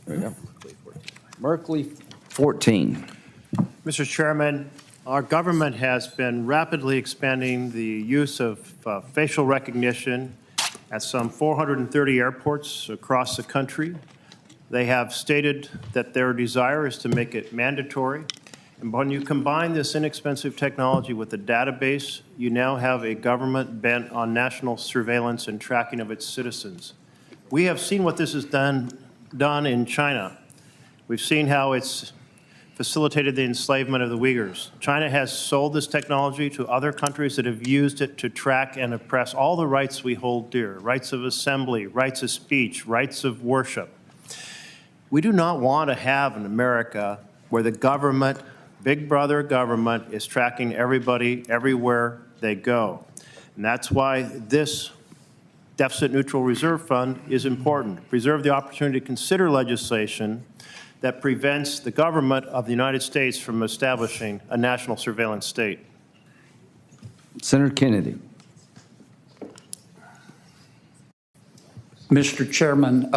There you go. Merkley, 14. Mr. Chairman, our government has been rapidly expanding the use of facial recognition at some 430 airports across the country. They have stated that their desire is to make it mandatory. And when you combine this inexpensive technology with a database, you now have a government bent on national surveillance and tracking of its citizens. We have seen what this has done in China. We've seen how it's facilitated the enslavement of the Uyghurs. China has sold this technology to other countries that have used it to track and oppress all the rights we hold dear, rights of assembly, rights of speech, rights of worship. We do not want to have an America where the government, big brother government, is tracking everybody everywhere they go. And that's why this deficit neutral reserve fund is important. Preserve the opportunity to consider legislation that prevents the government of the United States from establishing a national surveillance state. Senator Kennedy. Mr. Chairman,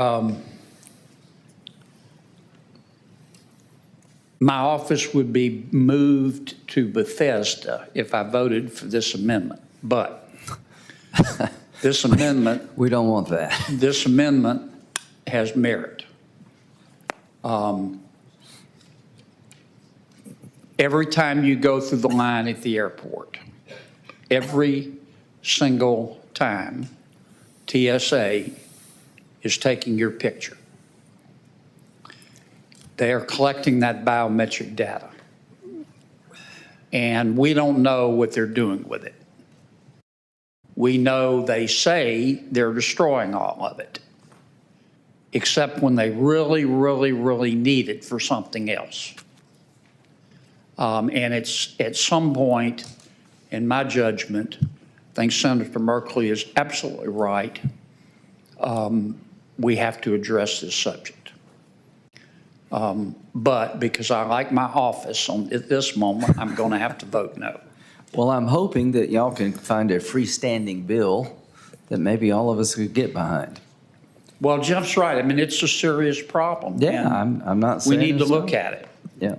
my office would be moved to Bethesda if I voted for this amendment, but this amendment... We don't want that. This amendment has merit. Every time you go through the line at the airport, every single time, TSA is taking your picture. They are collecting that biometric data, and we don't know what they're doing with it. We know they say they're destroying all of it, except when they really, really, really need it for something else. And it's at some point, in my judgment, I think Senator Merkley is absolutely right, we have to address this subject. But because I like my office at this moment, I'm going to have to vote no. Well, I'm hoping that y'all can find a freestanding bill that maybe all of us could get behind. Well, Jeff's right. I mean, it's a serious problem. Yeah, I'm not saying we need to it's look not. at it. Yeah.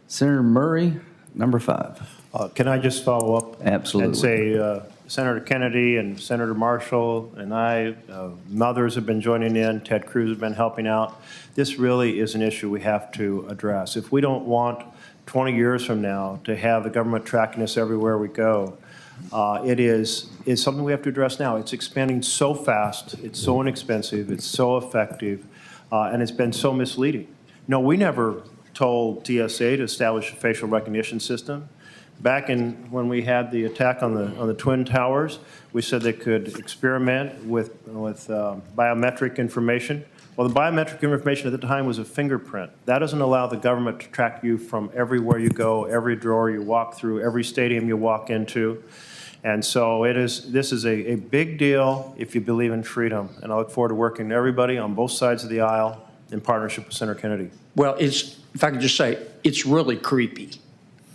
Senator Murray, number 5. Can I just follow up? Absolutely. And say Senator Kennedy and Senator Marshall and I, others have been joining in, Ted Cruz has been helping out. This really is an issue we have to address. If we don't want 20 years from now to have the government tracking us everywhere we go, it's something we have to address now. It's expanding so fast, it's so inexpensive, it's so effective, and it's been so misleading. No, we never told TSA to establish a facial recognition system. Back when we had the attack on the Twin Towers, we said they could experiment with biometric information. Well, the biometric information at the time was a fingerprint. That doesn't allow the government to track you from everywhere you go, every drawer you walk through, every stadium you walk into. And so this is a big deal if you believe in freedom. And I look forward to working with everybody on both sides of the aisle in partnership with Senator Kennedy. Well, if I could just say, it's really creepy,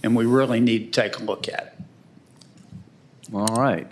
and we really need to take a look at it. All right.